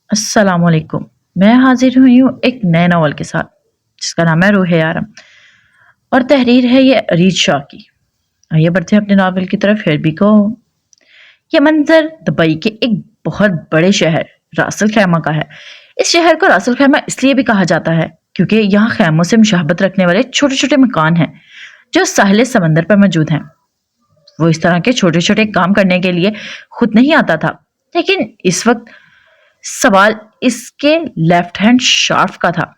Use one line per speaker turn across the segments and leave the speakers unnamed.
अस्सलाम वालेकुम। मैं हाजिर हुई हूँ एक नए नावल के साथ जिसका नाम है रूह आरम और तहरीर है ये अरीज शाह की। आइए बढ़ते हैं अपने नावल की तरफ। फिर भी को ये मंजर दुबई के एक बहुत बड़े शहर रासल खैमा का है। इस शहर को रासल खैमा इसलिए भी कहा जाता है क्योंकि यहाँ खैमों से मुशाहबत रखने वाले छोटे छोटे मकान हैं जो साहिल समंदर पर मौजूद हैं। वो इस तरह के छोटे छोटे काम करने के लिए खुद नहीं आता था, लेकिन इस वक्त सवाल इसके लेफ्ट हैंड शार्फ का था।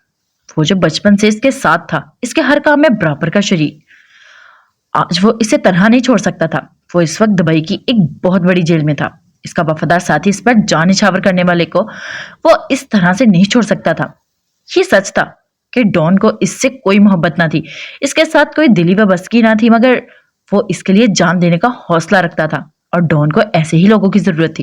वो जो बचपन से इसके साथ था, इसके हर काम में बराबर का शरीक। आज वो इसे तनहा नहीं छोड़ सकता था। वो इस वक्त दुबई की एक बहुत बड़ी जेल में था। इसका वफादार साथी इस पर जान निछावर करने वाले को वो इस तरह से नहीं छोड़ सकता था। ये सच था कि डॉन को इससे कोई मोहब्बत ना थी, इसके साथ कोई दिली व बसकी ना थी, मगर वो इसके लिए जान देने का हौसला रखता था और डॉन को ऐसे ही लोगों की जरूरत थी।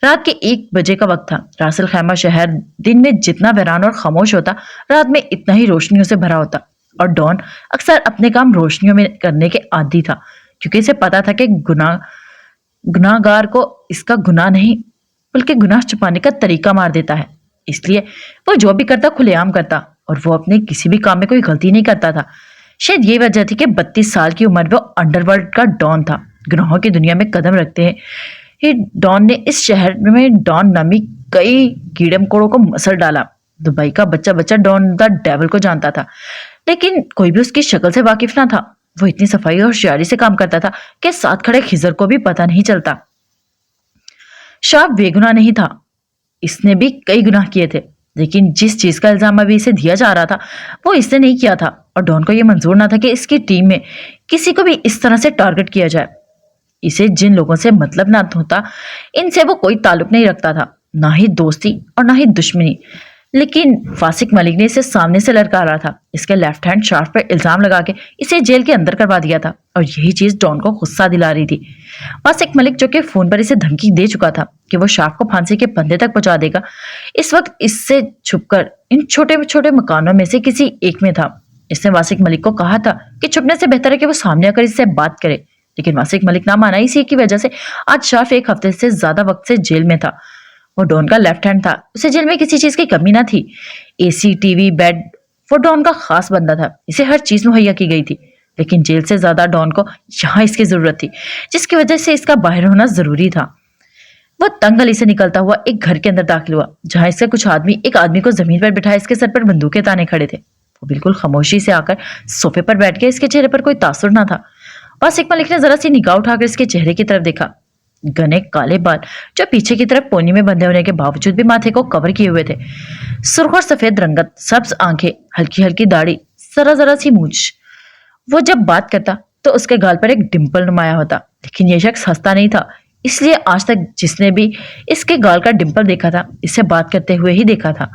रात के 1 बजे का वक्त था। रासल खैमा शहर दिन में जितना वीरान और खामोश होता, रात में इतना ही रोशनियों से भरा होता और डॉन अक्सर अपने काम रोशनियों में करने के आदी था, क्योंकि इसे पता था कि गुनाहगार को इसका गुनाह नहीं बल्कि गुनाह छुपाने का तरीका मार देता है। इसलिए वो जो भी करता खुलेआम करता और वो अपने किसी भी काम में कोई गलती नहीं करता था। शायद ये वजह थी कि 32 साल की उम्र में वो अंडरवर्ल्ड का डॉन था। गुनाहों की दुनिया में कदम रखते हैं ही डॉन ने इस शहर में डॉन नामी कई कीड़े मकोड़ों को मसल डाला। दुबई का बच्चा बच्चा डॉन द डेविल को जानता था, लेकिन कोई भी उसकी शक्ल से वाकिफ ना था। वो इतनी सफाई और होशियारी से काम करता था कि साथ खड़े खिजर को भी पता नहीं चलता। शाह बेगुनाह नहीं था, इसने भी कई गुनाह किए थे, लेकिन जिस चीज का इल्जाम अभी इसे दिया जा रहा था वो इसने नहीं किया था और डॉन को यह मंजूर ना था कि इसकी टीम में किसी को भी इस तरह से टारगेट किया जाए। इसे जिन लोगों से मतलब ना होता, इनसे वो कोई ताल्लुक नहीं रखता था, ना ही दोस्ती और ना ही दुश्मनी। लेकिन फासिक मलिक ने इसे सामने से ललकारा था। इसके लेफ्ट हैंड शार्फ पर इल्जाम लगा के इसे जेल के अंदर करवा दिया था और यही चीज डॉन को गुस्सा दिला रही थी। फासिक मलिक जो कि फोन पर इसे धमकी दे चुका था कि वो शार्फ को फांसी के फंदे तक पहुंचा देगा, इस वक्त इससे छुपकर इन छोटे छोटे मकानों में से किसी एक में था। इसने वासिक मलिक को कहा था कि छुपने से बेहतर है कि वो सामने आकर इससे बात करे, लेकिन वासिक मलिक ना माना। इसी की वजह से आज शार्फ 1 हफ्ते से ज्यादा वक्त से जेल में था। वो डॉन का लेफ्ट हैंड था, उसे जेल में किसी चीज की कमी ना थी। एसी, टीवी, बेड, वो डॉन का खास बंदा था। इसे हर चीज मुहैया की गई थी, लेकिन जेल से ज्यादा डॉन को यहाँ इसकी जरूरत थी, जिसकी वजह से इसका बाहर होना जरूरी था। वो तंग गली से निकलता हुआ एक घर के अंदर दाखिल हुआ, जहां इसके कुछ आदमी एक आदमी को जमीन पर बिठाए इसके सर पर बंदूकें ताने खड़े थे। वो बिल्कुल खामोशी से आकर सोफे पर बैठ गया। इसके चेहरे पर कोई तासुर ना था। वासिक मलिक ने जरा सी निगाह उठाकर इसके चेहरे की तरफ देखा। घने काले बाल जो पीछे की तरफ पोनी में बंधे होने के बावजूद भी माथे को कवर किए हुए थे, सुर्ख और सफेद रंगत, सब्ज आंखें, हल्की हल्की दाढ़ी, जरा जरा सी मूंछ। वो जब बात करता तो उसके गाल पर एक डिंपल नुमाया होता, लेकिन यह शख्स हंसता नहीं था, इसलिए आज तक जिसने भी इसके गाल का डिंपल देखा था, इससे बात करते हुए ही देखा था।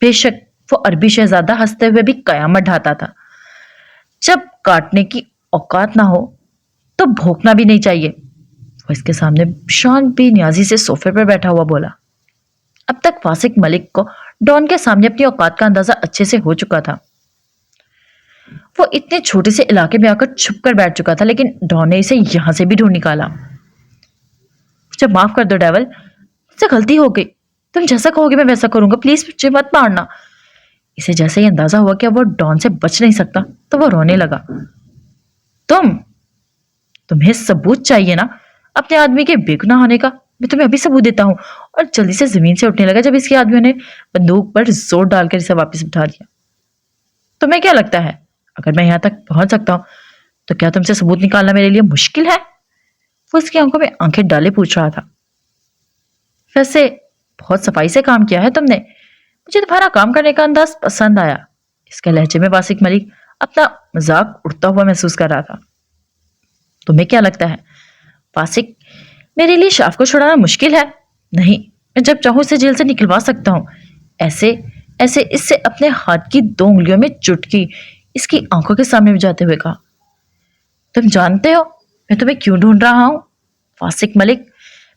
बेशक वो अरबी शहजादा हंसते हुए भी कयामत ढाता था। जब काटने की औकात ना हो तो भोंकना भी नहीं चाहिए। वो इसके सामने शान भी न्याजी से सोफे पर बैठा हुआ बोला। अब तक फासिक मलिक को डॉन के सामने अपनी औकात का अंदाजा अच्छे से हो चुका था। वो इतने छोटे से इलाके में आकर छुप कर बैठ चुका था, लेकिन डॉन ने इसे यहां से भी ढूंढ निकाला। मुझे माफ कर दो डेवल, मुझसे गलती हो गई। तुम जैसा कहोगे मैं वैसा करूंगा, प्लीज मुझे मत मारना। इसे जैसे ही अंदाजा हुआ कि वो डॉन से बच नहीं सकता, तो वो रोने लगा। तुम्हें सबूत चाहिए ना अपने आदमी के बेगुनाह होने का? मैं तुम्हें अभी सबूत देता हूँ। और जल्दी से जमीन से उठने लगा जब इसके आदमियों ने बंदूक पर जोर डालकर इसे वापस बिठा दिया। तुम्हें क्या लगता है अगर मैं यहाँ तक पहुंच सकता हूँ तो क्या तुमसे सबूत निकालना मेरे लिए मुश्किल है? वो उसकी आंखों में आंखें डाले पूछ रहा था। वैसे बहुत सफाई से काम किया है तुमने, मुझे तुम्हारा काम करने का अंदाज पसंद आया। इसके लहजे में वासिक मलिक अपना मजाक उड़ता हुआ महसूस कर रहा था। तुम्हें क्या लगता है वासिक, मेरे लिए शाफ को छुड़ाना मुश्किल है? नहीं, मैं जब चाहूं इसे जेल से निकलवा सकता हूं। ऐसे ऐसे इससे अपने हाथ की 2 उंगलियों में चुटकी इसकी आंखों के सामने बजाते हुए कहा। तुम जानते हो मैं तुम्हें क्यों ढूंढ रहा हूं वासिक मलिक?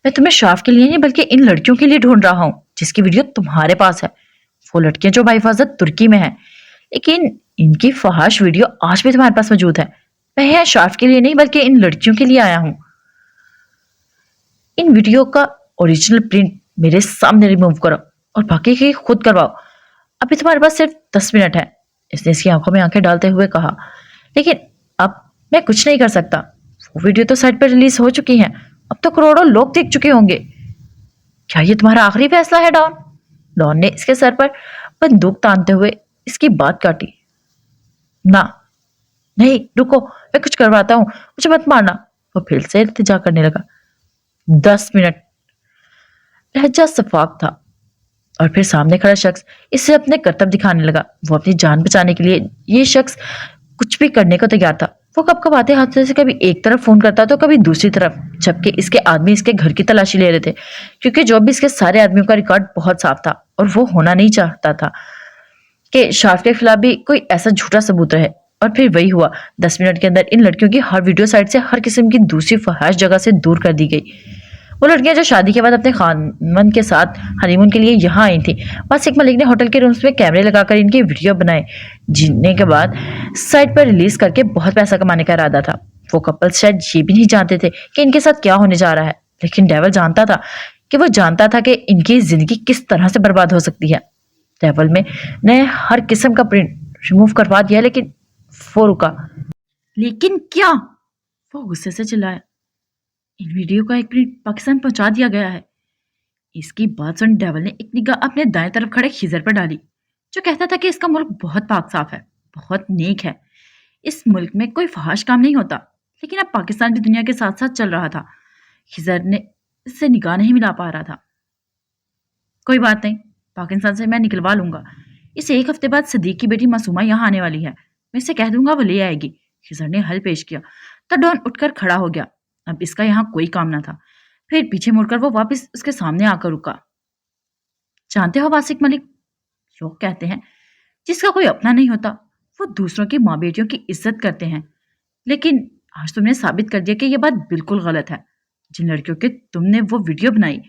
मैं तुम्हें शाफ के लिए नहीं बल्कि इन लड़कियों के लिए ढूंढ रहा हूं जिसकी वीडियो तुम्हारे पास है। वो लड़कियां जो बाहिफाजत तुर्की में है, लेकिन इनकी फहाश वीडियो आज भी तुम्हारे पास मौजूद है। मैं यहाँ शाफ के लिए नहीं बल्कि इन लड़कियों के लिए आया हूं। इन वीडियो का ओरिजिनल प्रिंट मेरे सामने रिमूव करो और बाकी की खुद करवाओ। अभी तुम्हारे पास सिर्फ 10 मिनट है, इसने इसकी आंखों में आंखें डालते हुए कहा। लेकिन अब मैं कुछ नहीं कर सकता, वो वीडियो तो साइट पर रिलीज हो चुकी है, अब तो करोड़ों लोग देख चुके होंगे। क्या ये तुम्हारा आखिरी फैसला है डॉन? डॉन ने इसके सर पर बंदूक तानते हुए इसकी बात काटी। ना, नहीं रुको, मैं कुछ करवाता हूँ, मुझे मत मारना। वो फिर से इल्तिजा करने लगा। 10 मिनट। लहजा सफाक था और फिर सामने खड़ा शख्स इसे अपने करतब दिखाने लगा। वो अपनी जान बचाने के लिए ये शख्स कुछ भी करने को तैयार था। वो कब कब आते हाथ से कभी एक तरफ फोन करता तो कभी दूसरी तरफ, जबकि इसके आदमी इसके घर की तलाशी ले रहे थे, क्योंकि जो भी इसके सारे आदमियों का रिकॉर्ड बहुत साफ था और वो होना नहीं चाहता था कि शार्फ के खिलाफ भी कोई ऐसा झूठा सबूत रहे। और फिर वही हुआ। 10 मिनट के अंदर इन लड़कियों की हर वीडियो साइट से हर किस्म की दूसरी फहाश जगह से दूर कर दी गई। वो लड़कियां जो शादी के बाद अपने खानमन के साथ हनीमून के लिए यहाँ आई थी, वासिक मलिक ने होटल के रूम्स में कैमरे लगाकर इनकी वीडियो बनाए, जिनने के बाद साइट पर रिलीज करके बहुत पैसा कमाने का इरादा था। वो कपल्स शायद ये भी नहीं जानते थे कि इनके साथ क्या होने जा रहा है, लेकिन डेविल जानता था कि वो जानता था कि इनकी जिंदगी किस तरह से बर्बाद हो सकती है। डेविल में ने हर किस्म का प्रिंट रिमूव करवा दिया, लेकिन वो रुका। लेकिन क्या? वो गुस्से से चिल्लाया। इन वीडियो का एक प्रिंट पाकिस्तान पहुंचा दिया गया है। इसकी बात सुन डेविल ने एक निगाह अपने दाएं तरफ खड़े खिजर पर डाली, जो कहता था कि इसका मुल्क बहुत पाक साफ है, बहुत नेक है, इस मुल्क में कोई फहाश काम नहीं होता। लेकिन अब पाकिस्तान भी दुनिया के साथ साथ चल रहा था। खिजर ने इससे निगाह नहीं मिला पा रहा था। कोई बात नहीं, पाकिस्तान से मैं निकलवा लूंगा। इस एक हफ्ते बाद सदीक की बेटी मासूमा यहाँ आने वाली है, मैं इसे कह दूंगा वो ले आएगी। खिजर ने हल पेश किया तो डॉन उठकर खड़ा हो गया। अब इसका यहाँ कोई काम ना था। फिर पीछे मुड़कर वो वापस उसके सामने आकर रुका। जानते हो वासिक मलिक, लोग कहते हैं जिसका कोई अपना नहीं होता वो दूसरों की माँ बेटियों की इज्जत करते हैं, लेकिन आज तुमने साबित कर दिया कि यह बात बिल्कुल गलत है। जिन लड़कियों के तुमने वो वीडियो बनाई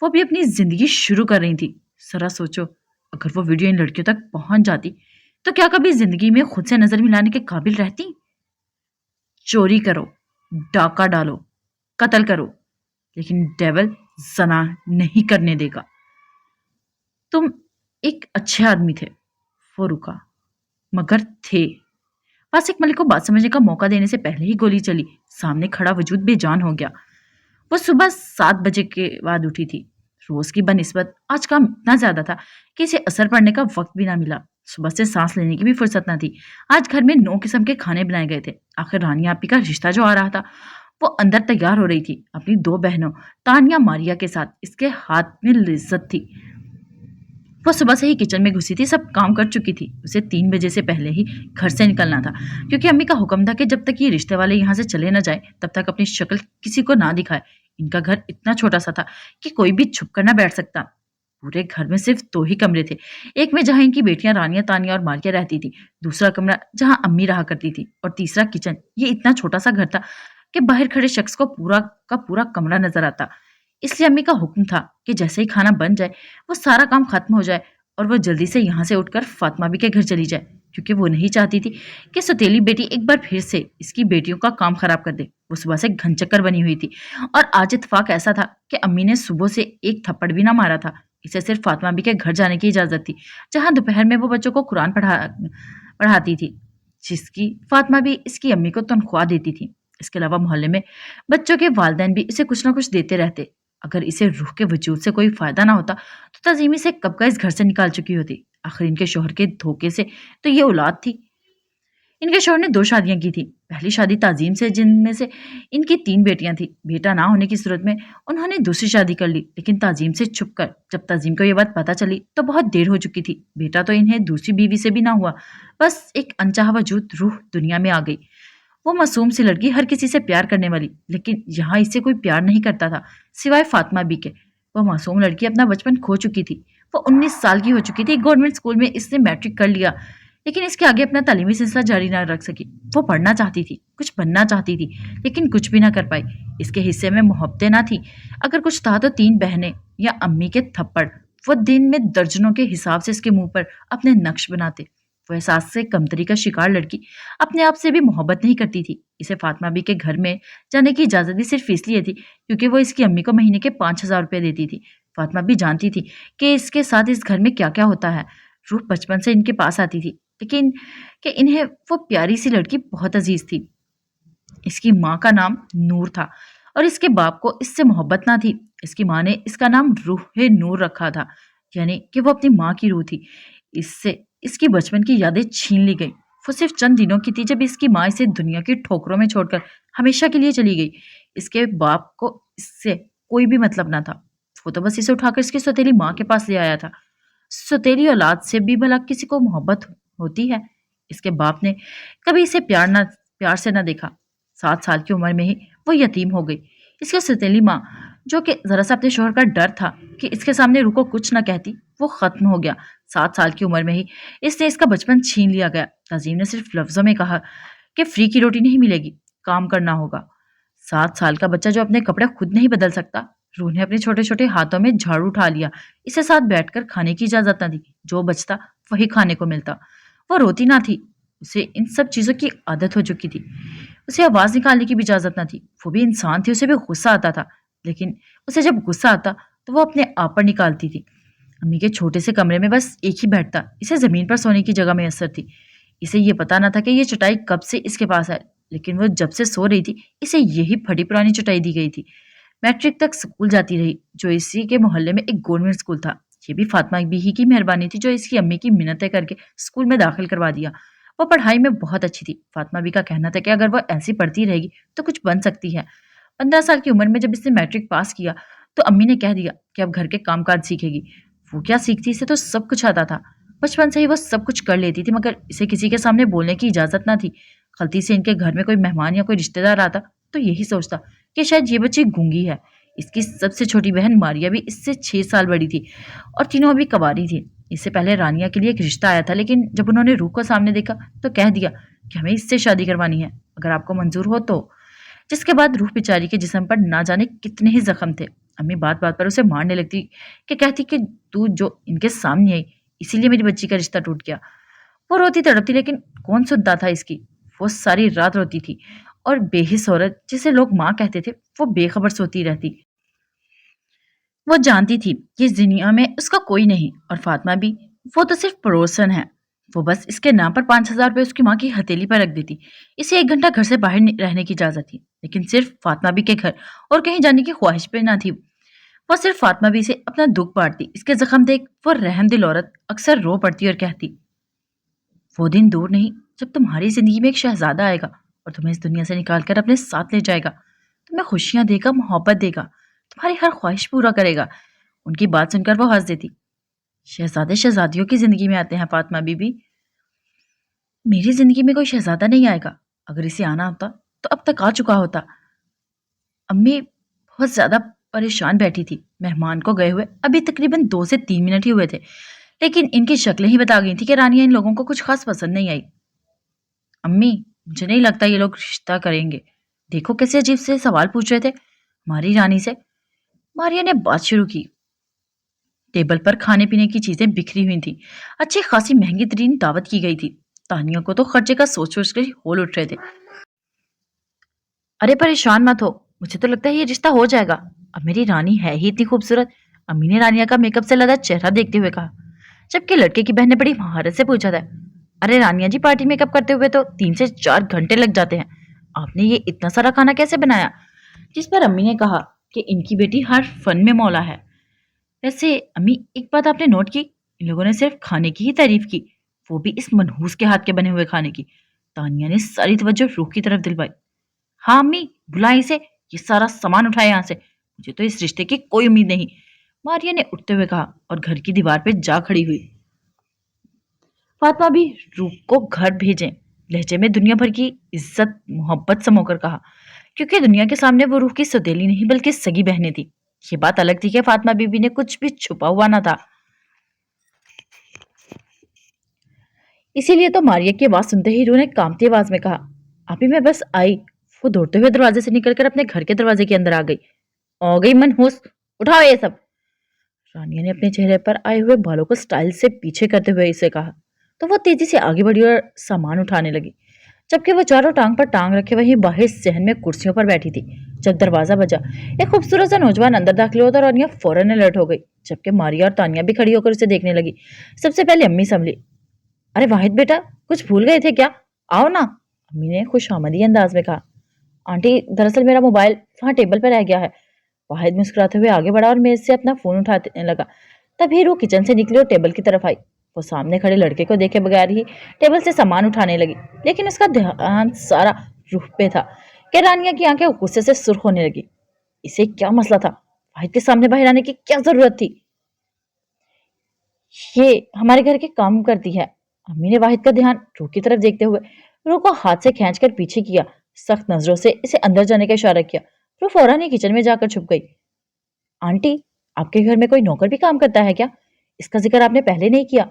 वो भी अपनी जिंदगी शुरू कर रही थी। जरा सोचो, अगर वो वीडियो इन लड़कियों तक पहुंच जाती तो क्या कभी जिंदगी में खुद से नजर मिलाने के काबिल रहती? चोरी करो, डाका डालो, कत्ल करो, लेकिन डेविल जना नहीं करने देगा। तुम एक अच्छे आदमी थे। वो रुका, मगर थे। वासिक मलिक को बात समझने का मौका देने से पहले ही गोली चली। सामने खड़ा वजूद बेजान हो गया। वो सुबह 7 बजे के बाद उठी थी। रोज की बनिस्बत आज काम इतना ज्यादा था कि इसे असर पड़ने का वक्त भी ना मिला। सुबह से सांस लेने की भी फुर्सत ना थी। आज घर में 9 किस्म के खाने बनाए गए थे। आखिर रानी आपी का रिश्ता जो आ रहा था, वो अंदर तैयार हो रही थी अपनी 2 बहनों तानिया मारिया के साथ। इसके हाथ में लिज्जत थी। वो सुबह से ही किचन में घुसी थी, सब काम कर चुकी थी। उसे 3 बजे से पहले ही घर से निकलना था, क्योंकि अम्मी का हुक्म था कि जब तक ये रिश्ते वाले यहाँ से चले न जाए तब तक अपनी शक्ल किसी को ना दिखाए। इनका घर इतना छोटा सा था कि कोई भी छुप कर ना बैठ सकता। पूरे घर में सिर्फ 2 ही कमरे थे। एक में जहाँ इनकी बेटियां रानिया तानिया और मारिया रहती थी, दूसरा कमरा जहाँ अम्मी रहा करती थी, और तीसरा किचन। ये इतना छोटा सा घर था कि बाहर खड़े शख्स को पूरा का पूरा कमरा नजर आता। इसलिए अम्मी का हुक्म था कि जैसे ही खाना बन जाए, वो सारा काम खत्म हो जाए और वो जल्दी से यहाँ से उठकर फातिमा भी के घर चली जाए, क्योंकि वो नहीं चाहती थी कि सौतेली बेटी एक बार फिर से इसकी बेटियों का काम खराब कर दे। वो सुबह से घनचक्कर बनी हुई थी और आज इत्तेफाक ऐसा था कि अम्मी ने सुबह से एक थप्पड़ भी ना मारा था। इसे सिर्फ फातिमा भी के घर जाने की इजाजत थी, जहाँ दोपहर में वो बच्चों को कुरान पढ़ाती थी, जिसकी फातिमा भी इसकी अम्मी को तनख्वाह देती थी। इसके अलावा मोहल्ले में बच्चों के वालिदैन भी इसे कुछ ना कुछ देते रहते। अगर इसे रूह के वजूद से कोई फायदा ना होता तो तजीम इसे कब का इस घर से निकाल चुकी होती। आखिर इनके शोहर के धोखे से तो ये औलाद थी। इनके शोहर ने 2 शादियां की थी। पहली शादी ताजीम से, जिनमें से इनकी 3 बेटियां थी। बेटा ना होने की सूरत में उन्होंने दूसरी शादी कर ली, लेकिन ताजीम से छुप कर। जब ताजीम को यह बात पता चली तो बहुत देर हो चुकी थी। बेटा तो इन्हें दूसरी बीवी से भी ना हुआ, बस एक अनचाहा वजूद रूह दुनिया में आ गई। वो मासूम सी लड़की, हर किसी से प्यार करने वाली, लेकिन यहाँ इससे कोई प्यार नहीं करता था सिवाय फातिमा बी के। वो मासूम लड़की अपना बचपन खो चुकी थी। वो 19 साल की हो चुकी थी। गवर्नमेंट स्कूल में इसने मैट्रिक कर लिया, लेकिन इसके आगे अपना तालीमी सिलसिला जारी ना रख सकी। वो पढ़ना चाहती थी, कुछ बनना चाहती थी, लेकिन कुछ भी ना कर पाई। इसके हिस्से में मोहब्बतें ना थी। अगर कुछ था तो 3 बहनें या अम्मी के थप्पड़। वो दिन में दर्जनों के हिसाब से इसके मुंह पर अपने नक्श बनाते। वो एहसास से कमतरी का शिकार लड़की अपने आप से भी मोहब्बत नहीं करती थी। इसे फातिमा बी के घर में जाने की इजाजत भी सिर्फ इसलिए थी क्योंकि वो इसकी अम्मी को महीने के 5,000 रुपए देती थी, फातिमा भी जानती थी कि इसके साथ इस घर में क्या क्या होता है। रूह बचपन से इनके पास आती थी, लेकिन कि इन्हें वो प्यारी सी लड़की बहुत अजीज थी। इसकी माँ का नाम नूर था और इसके बाप को इससे मोहब्बत ना थी। इसकी माँ ने इसका नाम रूह नूर रखा था, यानी कि वो अपनी माँ की रूह थी। इससे इसकी बचपन की यादें छीन ली गई। वो सिर्फ चंद दिनों की थी जब इसकी माँ इसे दुनिया की ठोकरों में छोड़कर हमेशा के लिए चली गई। इसके बाप को इससे कोई भी मतलब ना था। वो तो बस इसे उठाकर इसकी सौतेली माँ के पास ले आया था। सौतेली औलाद से भी भला किसी को मोहब्बत होती है? इसके बाप ने कभी इसे प्यार से ना देखा। 7 साल की उम्र में ही वो यतीम हो गई। इसकी सौतेली माँ, जो कि जरा सा अपने शोहर का डर था कि इसके सामने रुको कुछ ना कहती, वो खत्म हो गया। 7 साल की उम्र में ही इसने इसका बचपन छीन लिया गया। तजीम ने सिर्फ लफ्जों में कहा कि फ्री की रोटी नहीं मिलेगी, काम करना होगा। 7 साल का बच्चा जो अपने कपड़े खुद नहीं बदल सकता। रूह ने अपने छोटे छोटे हाथों में झाड़ू उठा लिया। इसे साथ बैठकर खाने की इजाजत न दी। जो बचता वही खाने को मिलता। वो रोती ना थी, उसे इन सब चीजों की आदत हो चुकी थी। उसे आवाज निकालने की भी इजाजत न थी। वो भी इंसान थी, उसे भी गुस्सा आता था, लेकिन उसे जब गुस्सा आता तो वो अपने आप पर निकालती थी। अम्मी के छोटे से कमरे में बस एक ही बेड था। इसे जमीन पर सोने की जगह मैसर थी। इसे ये पता ना था कि ये चटाई कब से इसके पास है, लेकिन वो जब से सो रही थी इसे यही फटी पुरानी चटाई दी गई थी। मैट्रिक तक स्कूल जाती रही, जो इसी के मोहल्ले में एक गवर्नमेंट स्कूल था। ये भी फातिमा भी ही की मेहरबानी थी, जो इसकी अम्मी की मिन्नतें करके स्कूल में दाखिल करवा दिया। वो पढ़ाई में बहुत अच्छी थी। फातिमा भी का कहना था कि अगर वो ऐसी पढ़ती रहेगी तो कुछ बन सकती है। 15 साल की उम्र में जब इसने मैट्रिक पास किया तो अम्मी ने कह दिया कि अब घर के कामकाज सीखेगी। वो क्या सीखती, इसे तो सब कुछ आता था। बचपन से ही वो सब कुछ कर लेती थी, मगर इसे किसी के सामने बोलने की इजाजत ना थी। गलती से इनके घर में कोई मेहमान या कोई रिश्तेदार आता तो यही सोचता कि शायद ये बच्ची गूंगी है। इसकी सबसे छोटी बहन मारिया भी इससे 6 साल बड़ी थी और तीनों अभी कवारी थी। इससे पहले रानिया के लिए एक रिश्ता आया था, लेकिन जब उन्होंने रूह को सामने देखा तो कह दिया कि हमें इससे शादी करवानी है, अगर आपको मंजूर हो तो। जिसके बाद रूह बेचारी के जिस्म पर ना जाने कितने ही जख्म थे। अम्मी बात बात पर उसे मारने लगती, कि कहती कि तू जो इनके सामने आई इसीलिए मेरी बच्ची का रिश्ता टूट गया। वो रोती तड़पती, लेकिन कौन सुनता था इसकी। वो सारी रात रोती थी और बेहिस औरत जिसे लोग माँ कहते थे वो बेखबर सोती रहती। वो जानती थी कि इस दुनिया में उसका कोई नहीं, और फातिमा भी, वो तो सिर्फ पड़ोसन है। वो बस इसके नाम पर 5,000 रुपये उसकी माँ की हथेली पर रख देती। इसे 1 घंटा घर से बाहर रहने की इजाजत थी, लेकिन सिर्फ फातिमा भी के घर और कहीं जाने की ख्वाहिश पे ना थी। वो सिर्फ फातिमा भी से अपना दुख बांटती। इसके जख्म देख वो रहमदिल औरत अक्सर रो पड़ती और कहती, वो दिन दूर नहीं जब तुम्हारी जिंदगी में एक शहजादा आएगा और तुम्हें इस दुनिया से निकाल कर अपने साथ ले जाएगा। तुम्हें खुशियां देगा, मोहब्बत देगा, तुम्हारी हर ख्वाहिश पूरा करेगा। उनकी बात सुनकर वो हंस देती। शहजादे शहजादियों की जिंदगी में आते हैं फातिमा बीबी, मेरी जिंदगी में कोई शहजादा नहीं आएगा। अगर इसे आना होता तो अब तक आ चुका होता। अम्मी बहुत ज्यादा परेशान बैठी थी। मेहमान को गए हुए अभी तकरीबन 2 से 3 मिनट ही हुए थे, लेकिन इनकी शक्लें ही बता गई थी कि रानिया इन लोगों को कुछ खास पसंद नहीं आई। अम्मी, मुझे नहीं लगता ये लोग रिश्ता करेंगे। देखो कैसे अजीब से सवाल पूछ रहे थे हमारी रानी से। मारिया ने बात शुरू की। टेबल पर खाने पीने की चीजें बिखरी हुई थी। अच्छी खासी महंगी तरीन दावत की गई थी। तानिया को तो खर्चे का सोच सोच कर ही होल उठ रहे थे। अरे परेशान मत हो, मुझे तो लगता है ये रिश्ता हो जाएगा। अब मेरी रानी है ही इतनी खूबसूरत। अम्मी ने रानिया का मेकअप से लदा चेहरा देखते हुए कहा, जबकि लड़के की बहन ने बड़ी महारत से पूछा था, अरे रानिया जी, पार्टी मेकअप करते हुए तो 3 से 4 घंटे लग जाते हैं। आपने ये इतना सारा खाना कैसे बनाया? जिस पर अम्मी ने कहा कि इनकी बेटी हर फन में मौला है। वैसे अम्मी, एक बात आपने नोट की, इन लोगों ने सिर्फ खाने की ही तारीफ की, वो भी इस मनहूस के हाथ के बने हुए खाने की। तानिया ने सारी तवज्जो रूह की तरफ दिलवाई। हाँ अम्मी, बुलाए इसे, ये सारा सामान उठाए यहाँ से। मुझे तो इस रिश्ते की कोई उम्मीद नहीं, मारिया ने उठते हुए कहा और घर की दीवार पर जा खड़ी हुई। फातिमा भी रूह को घर भेजें, लहजे में दुनिया भर की इज्जत मोहब्बत समोकर कहा, क्योंकि दुनिया के सामने वो रूह की सौतेली नहीं बल्कि सगी बहनें थी। ये बात अलग थी कि फातिमा बीबी ने कुछ भी छुपा हुआ ना था। इसीलिए तो मारिया की आवाज सुनते ही रूह ने कांपती आवाज में कहा, अभी मैं बस आई। वो दौड़ते हुए दरवाजे से निकलकर अपने घर के दरवाजे के अंदर आ गई मनहूस, उठाओ ये सब। रानिया ने अपने चेहरे पर आए हुए बालों को स्टाइल से पीछे करते हुए इसे कहा, तो वो तेजी से आगे बढ़ी और सामान उठाने लगी। जबकि वो चारों टांग पर टांग रखे वहीं बाहर सहन में कुर्सियों पर बैठी थी। जब दरवाजा बजा, एक खूबसूरत सा नौजवान अंदर दाखिल हुआ था और रानिया फौरन अलर्ट हो गई, जबकि मारिया और तानिया भी खड़ी होकर उसे देखने लगी। सबसे पहले अम्मी संभली। अरे वाहिद बेटा, कुछ भूल गए थे क्या? आओ ना, अम्मी ने खुशामदी अंदाज में कहा। आंटी, दरअसल मेरा मोबाइल वहां टेबल पर रह गया है। वाहिद मुस्कुराते हुए आगे बढ़ा और मेज से अपना फोन उठाने लगा। तभी वो किचन से निकली और टेबल की तरफ आई। वो सामने खड़े लड़के को देखे बगैर ही टेबल से सामान उठाने लगी, लेकिन उसका ध्यान सारा रूह पे था कि रानिया की आंखें गुस्से से सुर्ख होने लगी। इसे क्या मसला था? वाहिद के सामने बाहर आने की क्या जरूरत थी? ये हमारे घर के काम करती है। अम्मी ने वाहिद का ध्यान रूह की तरफ देखते हुए रूह को हाथ से खींचकर पीछे किया, सख्त नजरों से इसे अंदर जाने का इशारा किया। रूह फौरन ही किचन में जाकर छुप गई। आंटी, आपके घर में कोई नौकर भी काम करता है क्या? इसका जिक्र आपने पहले नहीं किया।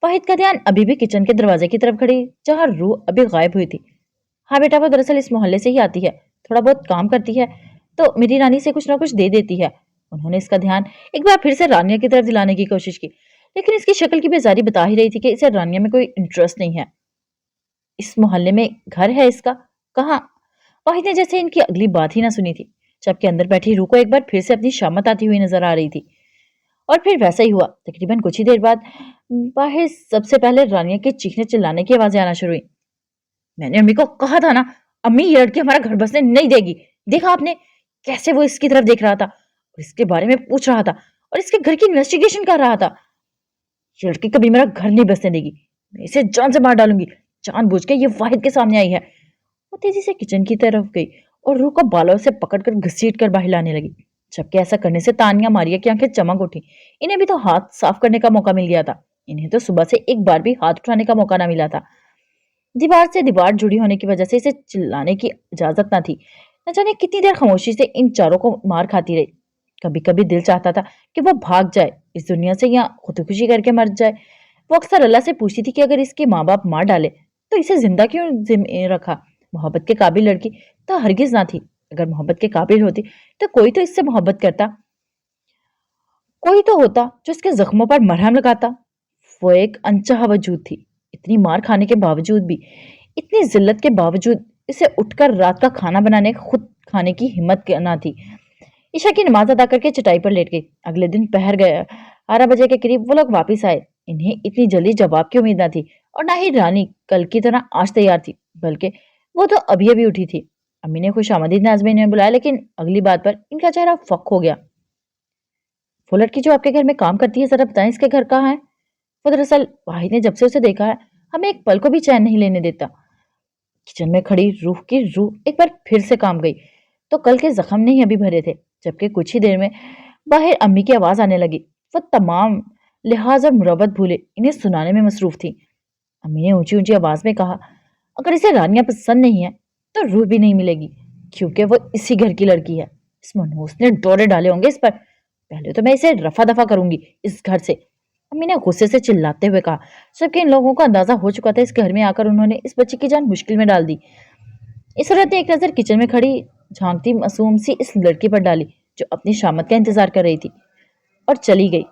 वाहिद का ध्यान अभी भी किचन के दरवाजे की तरफ खड़ी, जहां रूह अभी गायब हुई थी। हाँ बेटा, वो दरअसल इस मोहल्ले से ही आती है, थोड़ा बहुत काम करती है, तो मेरी रानी से कुछ ना कुछ दे देती है। उन्होंने इसका ध्यान एक बार फिर से रानिया की तरफ दिलाने की कोशिश की, लेकिन इसकी शक्ल की बेजारी बता ही रही थी कि इसे रानिया में कोई इंटरेस्ट नहीं है। इस मोहल्ले में घर है इसका? कहाँ? वाहिद ने जैसे इनकी अगली बात ही ना सुनी थी, जबकि अंदर बैठी रूह को एक बार फिर से अपनी शामत आती हुई नजर आ रही थी। और फिर वैसा ही हुआ। तकरीबन कुछ ही देर बाद बाहर सबसे पहले रानिया के चीखने चिल्लाने की आवाजें आना शुरू हुई। मैंने अम्मी को कहा था ना, अम्मी ये लड़की हमारा घर बसने नहीं देगी। देखा आपने कैसे वो इसकी तरफ देख रहा था और इसके बारे में पूछ रहा था और इसके घर की इन्वेस्टिगेशन कर रहा था। ये लड़की कभी मेरा घर नहीं बसने देगी, मैं इसे जान से मार डालूंगी। जानबूझ के ये वाहिद के सामने आई है। वो तेजी से किचन की तरफ गई और रूह को बालों से पकड़कर घसीट कर बाहर लाने लगी, जबकि ऐसा करने से तानिया मारिया की आंखें चमक उठी। इन्हें भी तो हाथ साफ करने का मौका मिल गया था। इन्हें तो सुबह से एक बार भी हाथ उठाने का मौका ना मिला था। दीवार से दीवार जुड़ी होने की वजह से इसे चिल्लाने की इजाजत ना थी। न जाने कितनी देर खामोशी से इन चारों को मार खाती रही। कभी कभी दिल चाहता था कि वो भाग जाए इस दुनिया से या खुदकुशी करके मर जाए। वो अक्सर अल्लाह से पूछती थी कि अगर इसके माँ बाप मार डाले तो इसे जिंदा क्यों रखा। मोहब्बत के काबिल लड़की तो हरगिज ना थी। अगर मोहब्बत के काबिल होती तो कोई तो इससे मोहब्बत करता, कोई तो होता जो इसके जख्मों पर मरहम लगाता। वो एक अनचाहा वजूद थी। इतनी मार खाने के बावजूद भी, इतनी जिल्लत के बावजूद इसे उठकर रात का खाना बनाने खुद खाने की हिम्मत ना थी। ईशा की नमाज अदा करके चटाई पर लेट गई। अगले दिन पहर गया 12 बजे के करीब वो लोग वापिस आए। इन्हें इतनी जल्दी जवाब की उम्मीद ना थी और ना ही रानी कल की तरह आज तैयार थी, बल्कि वो तो अभी अभी उठी थी। अम्मी ने खुशामदीद नाज़ में इन्हें बुलाया, लेकिन अगली बात पर इनका चेहरा फक हो गया। वो लड़की जो आपके घर में काम करती है, जरा बताएं इसके घर कहाँ है? वो दरअसल वाहिद ने जब से उसे देखा है हमें एक पल को भी चैन नहीं लेने देता। किचन में खड़ी रूह की रूह एक बार फिर से काम गई। तो कल के जख्म नहीं अभी भरे थे, जबकि कुछ ही देर में बाहर अम्मी की आवाज आने लगी। वो तमाम लिहाज और मुरवत भूले इन्हें सुनाने में मसरूफ थी। अम्मी ने ऊंची ऊंची आवाज में कहा, अगर इसे रानिया पसंद नहीं है तो रूह भी नहीं मिलेगी, क्योंकि वो इसी घर की लड़की है। इस मनहूस ने डोरे डाले होंगे इस पर। पहले तो मैं इसे रफा दफा करूंगी इस घर से, अम्मी ने गुस्से से चिल्लाते हुए कहा। सबके इन लोगों को अंदाजा हो चुका था इस घर में आकर उन्होंने इस बच्ची की जान मुश्किल में डाल दी। इस औरत ने एक नजर किचन में खड़ी झांकती मासूम सी इस लड़की पर डाली जो अपनी शामत का इंतजार कर रही थी, और चली गई।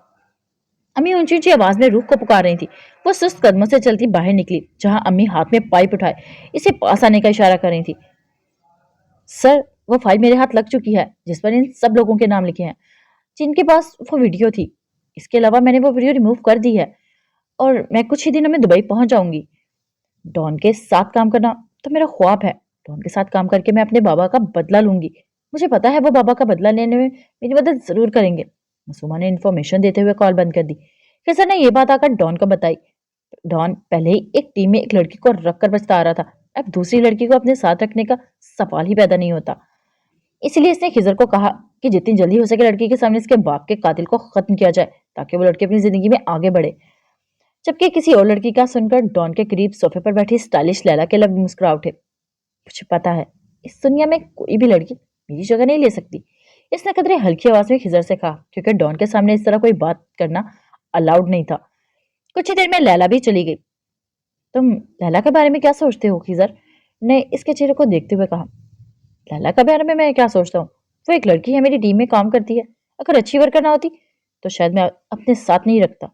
अम्मी ऊंची ऊंची आवाज में रूह को पुकार रही थी। वो सुस्त कदमों से चलती बाहर निकली, जहां अम्मी हाथ में पाइप उठाए इसे पास आने का इशारा कर रही थी। सर, वो फाइल मेरे हाथ लग चुकी है जिस पर इन सब लोगों के नाम लिखे हैं, जिनके पास वो वीडियो थी। इसके अलावा मैंने वो वीडियो रिमूव कर दी है और मैं कुछ ही दिनों में दुबई पहुंच जाऊंगी। डॉन के साथ काम करना तो मेरा ख्वाब है। डॉन के साथ काम करके मैं अपने बाबा का बदला लूंगी। मुझे पता है वो बाबा का बदला लेने में मेरी मदद जरूर करेंगे। मासूमा ने इन्फॉर्मेशन देते हुए कॉल बंद कर दी। फिर ने ये बात आकर डॉन को बताई। डॉन पहले ही एक टीम में एक लड़की को रख कर बचता आ रहा था, अब दूसरी लड़की को अपने साथ रखने का सवाल ही पैदा नहीं होता। इसलिए इसने खिजर को कहा कि जितनी जल्दी हो सके लड़की के सामने इसके बाप के कातिल को खत्म किया जाए, ताकि वो लड़की अपनी जिंदगी में आगे बढ़े। जबकि किसी और लड़की का सुनकर डॉन के करीब सोफे पर बैठी स्टाइलिश लैला के लब मुस्कुरा उठे। मुझे पता है इस दुनिया में कोई भी लड़की मेरी जगह नहीं ले सकती, इसने कदरे हल्की आवाज में खिजर से कहा, क्योंकि डॉन के सामने इस तरह कोई बात करना अलाउड नहीं था। कुछ ही देर में लैला भी चली गई। तुम लैला के बारे में क्या सोचते हो? खिजर ने इसके चेहरे को देखते हुए कहा। लैला के बारे में मैं क्या सोचता हूँ? वो एक लड़की है, मेरी टीम में काम करती है। अगर अच्छी वर्कर ना होती तो शायद मैं अपने साथ नहीं रखता।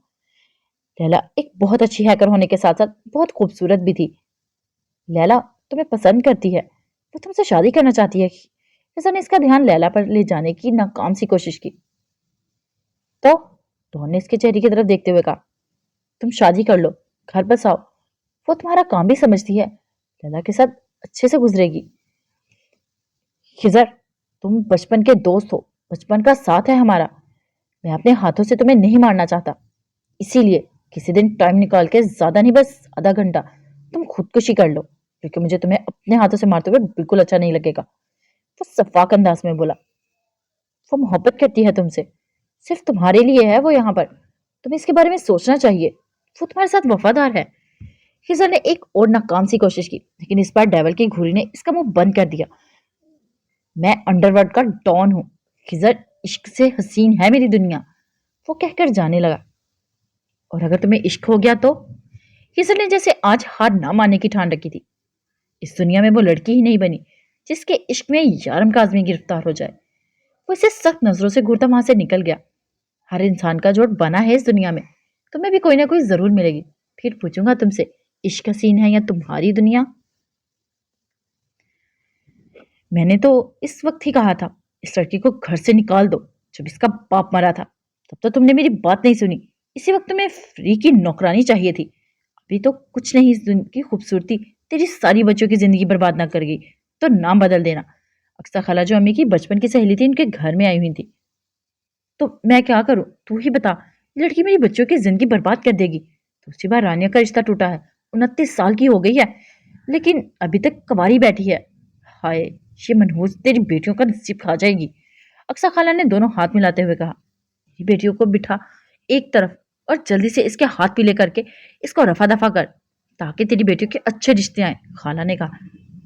लैला एक बहुत अच्छी हैकर होने के साथ साथ बहुत खूबसूरत भी थी। लैला तुम्हें पसंद करती है, वो तुमसे शादी करना चाहती है। फिजा ने इसका ध्यान लैला पर ले जाने की नाकाम सी कोशिश की। तो डॉन ने इसके चेहरे की तरफ देखते हुए कहा, तुम शादी कर लो, घर बस आओ, वो तुम्हारा काम भी समझती है, लैला के साथ अच्छे से गुजरेगी। खिजर, तुम बचपन के दोस्त हो, बचपन का साथ है हमारा, मैं अपने हाथों से तुम्हें नहीं मारना चाहता, इसीलिए किसी दिन टाइम निकाल के, ज्यादा नहीं बस आधा घंटा, तुम खुदकुशी कर लो, क्योंकि मुझे तुम्हें अपने हाथों से मारते हुए बिल्कुल अच्छा नहीं लगेगा। वो सफाक अंदाज में बोला। वो मोहब्बत करती है तुमसे, सिर्फ तुम्हारे लिए है वो यहाँ पर, तुम्हें इसके बारे में सोचना चाहिए, वो तुम्हारे साथ वफादार है। खिजर ने एक और नाकाम सी कोशिश की, लेकिन इस बार डेविल की घुड़ी ने इसका मुंह बंद कर दिया। मैं अंडरवर्ल्ड का डॉन हूं खिजर, इश्क से हसीन है मेरी दुनिया, वो कहकर जाने लगा। और अगर तुम्हें इश्क हो गया तो? खिजर ने जैसे आज हार ना मानने की ठान रखी थी। इस दुनिया में वो लड़की ही नहीं बनी जिसके इश्क में यारम काजमी गिरफ्तार हो जाए। वो इसे सख्त नजरों से घूरता वहां से निकल गया। हर इंसान का जोड़ बना है इस दुनिया में, तुम्हें भी कोई ना कोई जरूर मिलेगी। फिर पूछूंगा तुमसे, इश्क हसीन है या तुम्हारी दुनिया? मैंने तो इस वक्त ही कहा था, इस लड़की को घर से निकाल दो, जब इसका बाप मरा था तब तो तुमने मेरी बात नहीं सुनी, इसी वक्त तुम्हें फ्री की नौकरानी चाहिए थी। अभी तो कुछ नहीं, इस दुनिया की खूबसूरती तेरी सारी बच्चों की जिंदगी बर्बाद ना कर गई तो नाम बदल देना। अक्सा खाला जो अम्मी की बचपन की सहेली थी, इनके घर में आई हुई थी। तो मैं क्या करूं, तू ही बता, ये लड़की मेरी बच्चों की जिंदगी बर्बाद कर देगी। दूसरी बार रानिया का रिश्ता टूटा है, 29 साल की हो गई है, लेकिन अभी तक कुंवारी बैठी है। हाय, ये मनहूस तेरी बेटियों का नसीब खा जाएगी। अक्सा खाला ने दोनों हाथ मिलाते हुए कहा। ये बेटियों को बिठा एक तरफ और जल्दी से इसके हाथ पीले करके इसको रफा दफा कर, ताकि तेरी बेटियों के अच्छे रिश्ते आए। खाला ने कहा।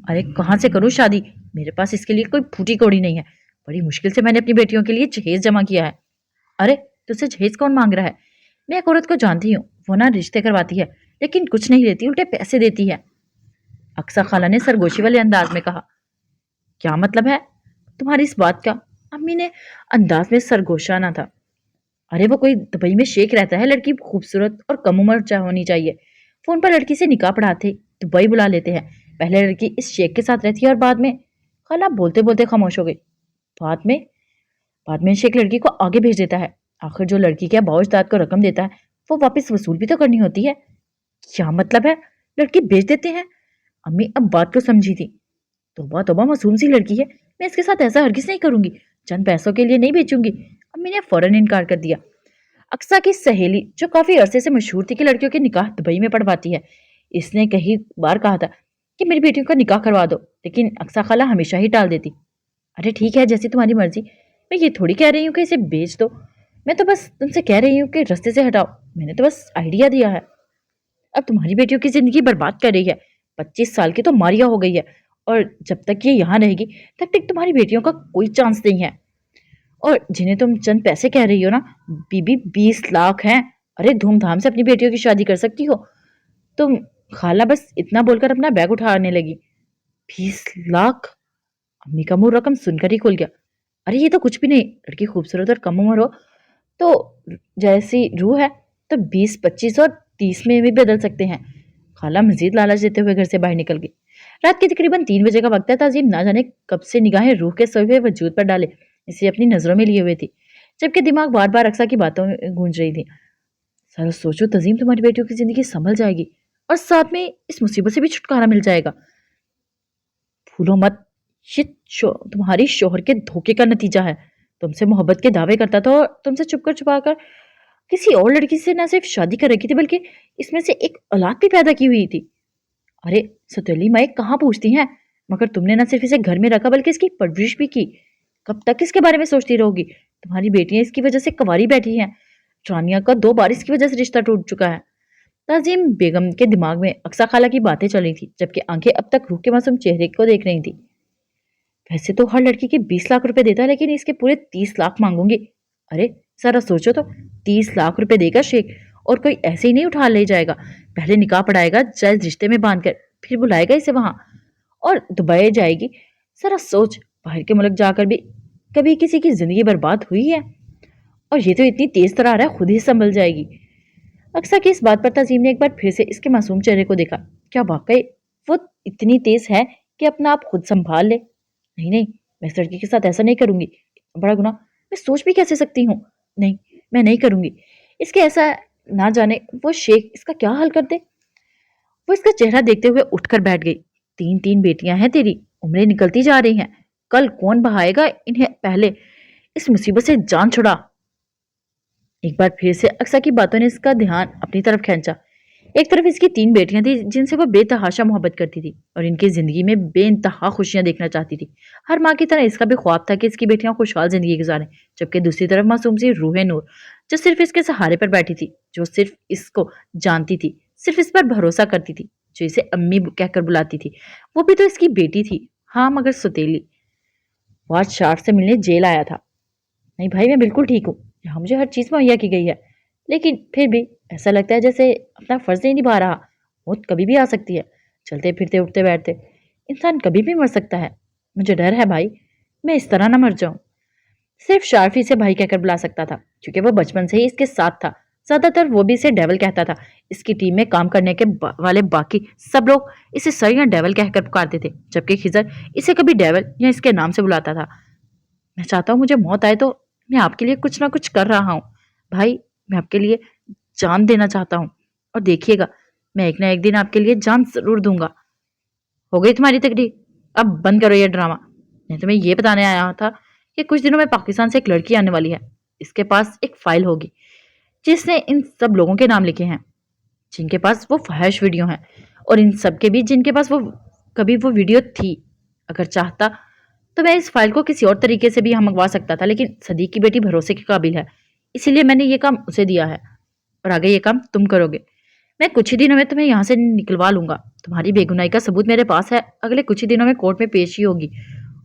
अरे कहाँ से करूं शादी, मेरे पास इसके लिए कोई फूटी कौड़ी नहीं है, बड़ी मुश्किल से मैंने अपनी बेटियों के लिए जहेज जमा किया है। अरे तुझसे जहेज कौन मांग रहा है? मैं एक औरत को जानती हूँ, वो ना रिश्ते करवाती है, लेकिन कुछ नहीं लेती, उल्टे पैसे देती है। अक्सा खाला ने सरगोशी वाले अंदाज में कहा। क्या मतलब है तुम्हारी इस बात का? अम्मी ने अंदाज में सरगोशाना था। अरे वो कोई दुबई में शेख रहता है, लड़की खूबसूरत और कम उम्र होनी चाहिए, फोन पर लड़की से निकाह पढ़ाते दुबई बुला लेते हैं, पहले लड़की इस शेख के साथ रहती है और बाद में। खाला बोलते बोलते खामोश हो गई। बाद में? बाद में शेख लड़की को आगे भेज देता है, आखिर जो लड़की के बाउजदाद को रकम देता है वो वापस वसूल भी तो करनी होती है। क्या मतलब है, लड़की भेज देते हैं? अम्मी अब बात को समझी थी। तोबा तोबा, मासूम सी लड़की है, मैं इसके साथ ऐसा हरगिज नहीं करूंगी, चंद पैसों के लिए नहीं बेचूंगी। अम्मी ने फौरन इनकार कर दिया। अक्सा की सहेली जो काफी अरसे से मशहूर थी कि लड़कियों के निकाह दुबई में पढ़वाती है, इसने कई बार कहा था कि मेरी बेटियों का निकाह करवा दो, लेकिन अक्सा खाला हमेशा ही टाल देती। अरे ठीक है, जैसी तुम्हारी मर्जी, मैं ये थोड़ी कह रही हूँ कि इसे बेच दो, मैं तो बस तुमसे कह रही हूँ कि रास्ते से हटाओ, मैंने तो बस आइडिया दिया है। अब तुम्हारी बेटियों की जिंदगी बर्बाद कर रही है, 25 साल की तो मारिया हो गई है, और जब तक ये यहाँ रहेगी तब तक तुम्हारी बेटियों का कोई चांस नहीं है। और जिन्हें तुम चंद पैसे कह रही हो ना, बीबी 20 लाख हैं, अरे धूमधाम से अपनी बेटियों की शादी कर सकती हो तुम। खाला बस इतना बोलकर अपना बैग उठाने लगी। 20 लाख? अम्मी का मुंह रकम सुनकर ही खुल गया। अरे ये तो कुछ भी नहीं, लड़की खूबसूरत और कम उम्र हो तो जैसी रूह है तो 20, 25 और 30 में भी बदल सकते हैं। खाला मजीद लालच देते हुए घर से बाहर निकल गई। रात के तकरीबन 3 बजे का वक्त है। ताजीम ना जाने कब से निगाहें रूह के सोए हुए वजूद पर डाले इसे अपनी नजरों में लिए हुए थी, जबकि दिमाग बार बार अक्सा की बातों में गूंज रही थी। सर सोचो तजीम, तुम्हारी बेटियों की जिंदगी संभल जाएगी और साथ में इस मुसीबत से भी छुटकारा मिल जाएगा। भूलो मत, ये तुम्हारी शोहर के धोखे का नतीजा है। तुमसे मोहब्बत के दावे करता था और तुमसे छुपकर छुपाकर किसी और लड़की से न सिर्फ शादी कर रखी थी, बल्कि इसमें से एक औलाद भी पैदा की हुई थी। अरे सौतेली माए कहाँ पूछती हैं, मगर तुमने न सिर्फ इसे घर में रखा बल्कि इसकी परवरिश भी की। कब तक इसके बारे में सोचती रहोगी? तुम्हारी बेटियां इसकी वजह से कुंवारी बैठी हैं, रानिया का 2 बार इसकी वजह से रिश्ता टूट चुका है। ताजीम बेगम के दिमाग में अक्सा खाला की बातें चल रही थी, जबकि आंखें अब तक रूह के मासूम चेहरे को देख रही थी। वैसे तो हर लड़की के 20 लाख रुपए देता है, लेकिन इसके पूरे 30 लाख मांगूंगी। अरे जरा सोचो तो, 30 लाख रुपए देगा शेख और कोई ऐसे ही नहीं उठा ले जाएगा, पहले निकाह पढ़ाएगा जायज रिश्ते में बांधकर, फिर बुलाएगा इसे वहां और दुबई जाएगी। जरा सोच, बाहर के मुल्क जाकर भी कभी किसी की जिंदगी बर्बाद हुई है? और ये तो इतनी तेज तरार है, खुद ही संभल जाएगी। अक्सा की इस बात पर तजीम ने एक बार फिर से इसके मासूम चेहरे को देखा। क्या वाकई वो इतनी तेज है कि अपना आप खुद संभाल ले। नहीं नहीं, मैं इस लड़की के साथ ऐसा नहीं करूंगी, बड़ा गुनाह मैं सोच भी कैसे सकती हूँ। नहीं, मैं नहीं करूंगी। इसके ऐसा ना जाने वो शेख इसका क्या हाल कर दे। वो इसका चेहरा देखते हुए उठकर बैठ गई। तीन तीन बेटियां हैं तेरी, उम्रें निकलती जा रही हैं, कल कौन बहाएगा इन्हें, पहले इस मुसीबत से जान छुड़ा। एक बार फिर से अक्सा की बातों ने इसका ध्यान अपनी तरफ खींचा। एक तरफ इसकी तीन बेटियां थी जिनसे वो बेतहाशा मोहब्बत करती थी और इनकी जिंदगी में बेइंतहा खुशियां देखना चाहती थी। हर माँ की तरह इसका भी ख्वाब था कि इसकी बेटियां खुशहाल जिंदगी गुजारें। जबकि दूसरी तरफ मासूम सी रूहे नूर, जो सिर्फ इसके सहारे पर बैठी थी, जो सिर्फ इसको जानती थी, सिर्फ इस पर भरोसा करती थी, जो इसे अम्मी कहकर बुलाती थी, वो भी तो इसकी बेटी थी, हाँ मगर सुतीली। वो आज शार्फ से मिलने जेल आया था। नहीं भाई, मैं बिल्कुल ठीक हूँ, यहाँ मुझे हर चीज़ मुहैया की गई है, लेकिन फिर भी ऐसा लगता है जैसे अपना फर्ज नहीं निभा रहा। मौत कभी भी आ सकती है, चलते फिरते उठते बैठते इंसान कभी भी मर सकता है। मुझे डर है भाई, मैं इस तरह ना मर जाऊं। सिर्फ शार्फी से भाई कहकर बुला सकता था क्योंकि वो बचपन से ही इसके साथ था। ज्यादातर वो भी इसे डेवल कहता था। इसकी टीम में काम करने के वाले बाकी सब लोग इसे सर या डेवल कहकर पुकारते थे, जबकि खिजर इसे कभी डेवल या इसके नाम से बुलाता था। मैं चाहता हूँ मुझे मौत आए तो मैं आपके लिए कुछ ना कुछ कर रहा हूँ भाई, मैं आपके लिए जान देना चाहता हूँ, और देखिएगा मैं एक ना एक दिन आपके लिए जान जरूर दूंगा। हो गई तुम्हारी तकलीफ, अब बंद करो ये ड्रामा। मैं तुम्हें ये बताने आया था कि कुछ दिनों में पाकिस्तान से एक लड़की आने वाली है। इसके पास एक फाइल होगी जिसने इन सब लोगों के नाम लिखे हैं जिनके पास वो फहश वीडियो हैं, और इन सब के भी जिनके पास वो कभी वो वीडियो थी। अगर चाहता तो मैं इस फाइल को किसी और तरीके से भी मंगवा सकता था, लेकिन सदीक की बेटी भरोसे के काबिल है, इसीलिए मैंने ये काम उसे दिया है, और आगे ये काम तुम करोगे। मैं कुछ ही दिनों में तुम्हें यहाँ से निकलवा लूंगा। तुम्हारी बेगुनाही का सबूत मेरे पास है, अगले कुछ ही दिनों में कोर्ट में पेशी होगी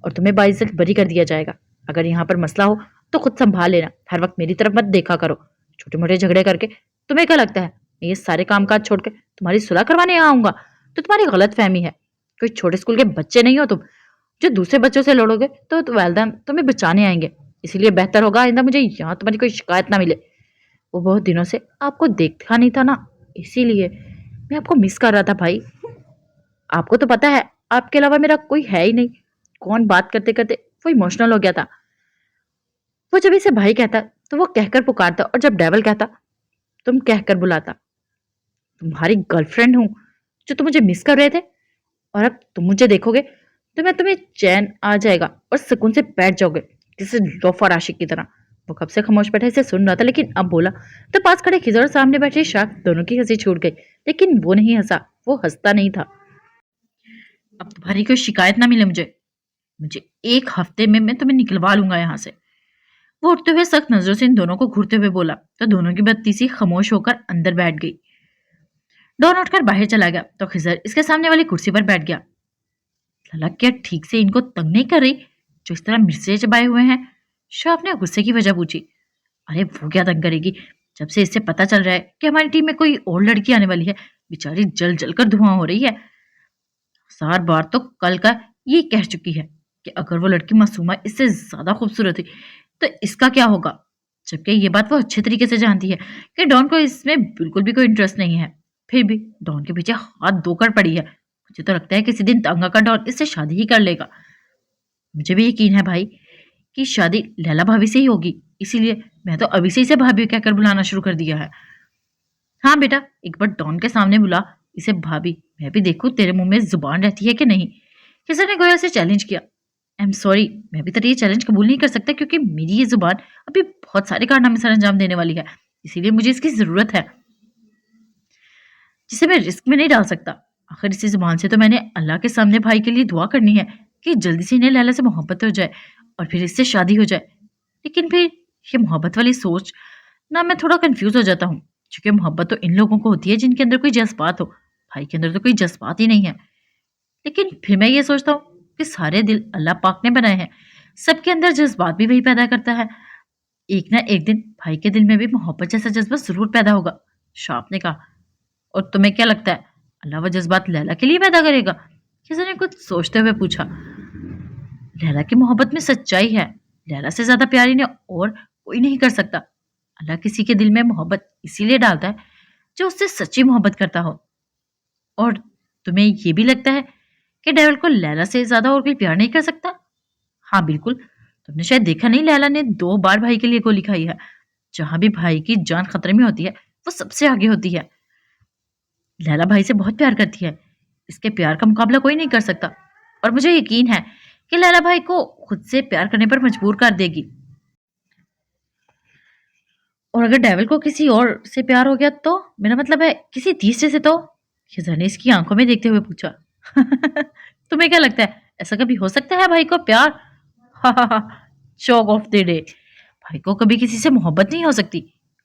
और तुम्हें बाइज्जत बरी कर दिया जाएगा। अगर यहाँ पर मसला हो तो खुद संभाल लेना, हर वक्त मेरी तरफ मत देखा करो। छोटे मोटे झगड़े करके तुम्हें क्या लगता है मैं ये सारे काम काज छोड़ के तुम्हारी सुलह करवाने यहाँ आऊंगा? तो तुम्हारी गलत फहमी है। कोई छोटे स्कूल के बच्चे नहीं हो तुम जो दूसरे बच्चों से लड़ोगे तो वालिदैन तुम्हें बचाने आएंगे। इसीलिए बेहतर होगा आइंदा मुझे यहाँ तुम्हारी कोई शिकायत ना मिले। वो बहुत दिनों से आपको देखा नहीं था ना, इसीलिए मैं आपको मिस कर रहा था भाई। आपको तो पता है आपके अलावा मेरा कोई है ही नहीं। कौन बात करते करते वो इमोशनल हो गया था। वो जब इसे भाई कहता तो वो कहकर पुकारता, और जब डेवल कहता तुम कहकर बुलाता। तुम्हारी गर्लफ्रेंड हूं जो तुम मुझे मिस कर रहे थे, और अब तुम मुझे देखोगे तो मैं तुम्हें चैन आ जाएगा और सुकून से बैठ जाओगे जैसे लोफर आशिक की तरह। वो कब से खामोश बैठा इसे सुन रहा था, लेकिन अब बोला तो पास खड़े खिजर और सामने बैठे शाक दोनों की हंसी छूट गई। लेकिन वो नहीं हंसा, वो हंसता नहीं था। अब तुम्हारी कोई शिकायत ना मिले मुझे, मुझे एक हफ्ते में मैं तुम्हें निकलवा लूंगा यहाँ से। वो उठते हुए सख्त नजरों से इन दोनों को घूरते हुए बोला तो दोनों की बत्ती सी खामोश होकर अंदर बैठ गई। डॉन उठकर बाहर चला गया तो खिजर इसके सामने वाली कुर्सी पर बैठ गया। ललक क्या ठीक से इनको तंग नहीं कर रही जो इस तरह मिर्चें चबाए हुए हैं? शाह ने गुस्से की वजह पूछी। अरे वो क्या तंग करेगी, जब से इससे पता चल रहा है कि हमारी टीम में कोई और लड़की आने वाली है, बेचारी जल जल कर धुआं हो रही है। 4 बार तो कल का ये कह चुकी है कि अगर वो लड़की मासूमा इससे ज्यादा खूबसूरत थी तो इसका क्या होगा, जबकि ये बात वो अच्छे तरीके से जानती है कि डॉन को इसमें बिल्कुल भी कोई इंटरेस्ट नहीं है। फिर भी डॉन के पीछे हाथ धोकर पड़ी है। मुझे तो लगता है किसी दिन तंग आकर डॉन इससे शादी ही कर लेगा। मुझे भी यकीन है भाई कि शादी लैला भाभी से ही होगी, इसीलिए मैं तो अभी से इसे भाभी कहकर बुलाना शुरू कर दिया है। हाँ बेटा, एक बार डॉन के सामने बुला इसे भाभी, मैं भी देखूं तेरे मुंह में जुबान रहती है कि नहीं। किसी ने गोया से चैलेंज किया। आई एम सॉरी, मैं भी तेरी ये चैलेंज कबूल नहीं कर सकता क्योंकि मेरी ये जुबान अभी बहुत सारे कारनामे सर अंजाम देने वाली है, इसीलिए मुझे इसकी जरूरत है जिसे मैं रिस्क में नहीं डाल सकता। आखिर इसी जुबान से तो मैंने अल्लाह के सामने भाई के लिए दुआ करनी है कि जल्दी से इन्हें लैला से मोहब्बत हो जाए और फिर इससे शादी हो जाए। लेकिन फिर ये मोहब्बत वाली सोच ना मैं थोड़ा कंफ्यूज हो जाता हूँ, क्योंकि मोहब्बत तो इन लोगों को होती है जिनके अंदर कोई जज्बात हो। भाई के अंदर तो कोई जज्बात ही नहीं है। लेकिन फिर मैं ये सोचता हूँ कि सारे दिल अल्लाह पाक ने बनाए हैं, सबके अंदर जज्बात भी वही पैदा करता है। एक ना एक दिन भाई के दिल में भी मोहब्बत जैसा जज्बा जरूर पैदा होगा, शाप ने कहा। और तुम्हें क्या लगता है अल्लाह वो जज्बात लैला के लिए पैदा करेगा? किसी ने कुछ सोचते हुए पूछा। लैला की मोहब्बत में सच्चाई है, लैला से ज्यादा प्यारी ने और कोई नहीं कर सकता। अल्लाह किसी के दिल में मोहब्बत इसीलिए डालता है जो उससे सच्ची मोहब्बत करता हो। और تمہیں یہ بھی لگتا ہے کہ ڈیول کو لیلا سے زیادہ اور کوئی پیار نہیں کر سکتا؟ ہاں بالکل، تم نے شاید دیکھا نہیں، لیلا نے 2 بار بھائی کے لیے گولی کھائی ہے۔ جہاں بھی بھائی کی جان خطرے میں ہوتی ہے وہ سب سے آگے ہوتی ہے۔ لیلا بھائی سے بہت پیار کرتی ہے، اس کے پیار کا مقابلہ کوئی نہیں کر سکتا، اور مجھے یقین ہے کہ لیلا بھائی کو خود سے پیار کرنے پر مجبور کر دے گی۔ اور اگر ڈیول کو کسی اور سے پیار ہو گیا تو؟ میرا مطلب ہے کسی تیسرے سے تو؟ خزر نے اس کی آنکھوں میں دیکھتے ہوئے پوچھا۔ تمہیں کیا لگتا ہے ایسا کبھی ہو سکتا ہے بھائی کو پیار؟ شوق آف دی ڈے، بھائی کو کبھی کسی سے محبت نہیں ہو سکتی،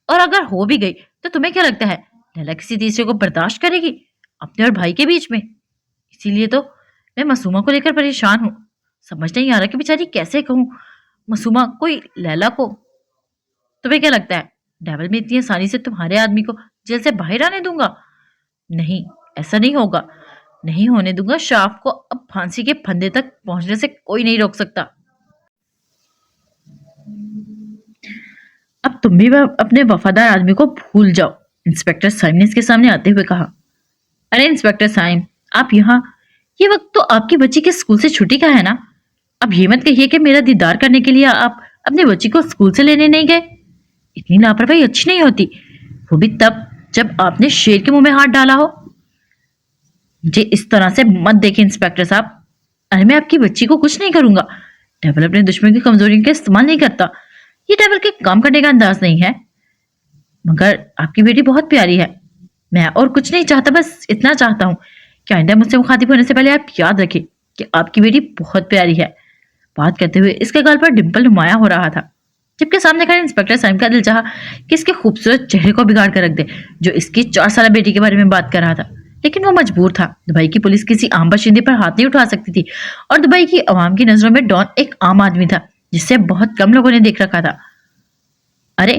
اور اگر ہو بھی گئی تو تمہیں کیا لگتا ہے لیلا کسی تیسرے کو برداشت کرے گی اپنے اور بھائی کے بیچ میں؟ اسی لیے تو میں معصومہ کو لے کر پریشان ہوں، سمجھ نہیں آ رہا کہ بیچاری کیسے کہوں معصومہ کوئی لیلا کو۔ تمہیں کیا لگتا ہے ڈیول میں اتنی آسانی سے تمہارے آدمی کو جیل سے باہر آنے دوں گا؟ نہیں، ایسا نہیں ہوگا، نہیں ہونے دوں گا۔ شاف کو اب پھانسی کے پھندے تک پہنچنے سے کوئی نہیں روک سکتا۔ اب تم بھی اپنے وفادار آدمی کو بھول جاؤ، انسپیکٹر سائم نے اس کے سامنے آتے ہوئے کہا۔ ارے انسپیکٹر سائم، آپ یہاں؟ یہ وقت تو آپ کی بچی کے اسکول سے چھٹی کا ہے نا؟ اب یہ مت کہیے کہ میرا دیدار کرنے کے لیے آپ اپنی بچی کو اسکول سے لینے نہیں گئے۔ اتنی لاپرواہی اچھی نہیں ہوتی، وہ بھی تب جب آپ نے شیر کے منہ میں ہاتھ ڈالا ہو۔ مجھے اس طرح سے مت دیکھیں انسپیکٹر صاحب، ارے میں آپ کی بچی کو کچھ نہیں کروں گا۔ ڈیول اپنے دشمن کی کمزوری کا استعمال نہیں کرتا، یہ ڈیول کے کام کرنے کا انداز نہیں ہے۔ مگر آپ کی بیٹی بہت پیاری ہے، میں اور کچھ نہیں چاہتا، بس اتنا چاہتا ہوں کہ آئندہ مجھ سے مخاطب ہونے سے پہلے آپ یاد رکھیں کہ آپ کی بیٹی بہت پیاری ہے۔ بات کرتے ہوئے اس کے گال پر ڈمپل نمایاں ہو رہا تھا، جبکہ سامنے کھڑے انسپیکٹر سائم کا دل چاہا کہ اس کے خوبصورت چہرے کو بگاڑ کر رکھ دے جو اس کی 4 سالہ بیٹی کے بارے میں بات کر رہا تھا، لیکن وہ مجبور تھا۔ دبئی کی پولیس کسی عام باشندے پر ہاتھ نہیں اٹھا سکتی تھی، اور دبئی کی عوام کی نظروں میں ڈان ایک عام آدمی تھا جسے بہت کم لوگوں نے دیکھ رکھا تھا۔ ارے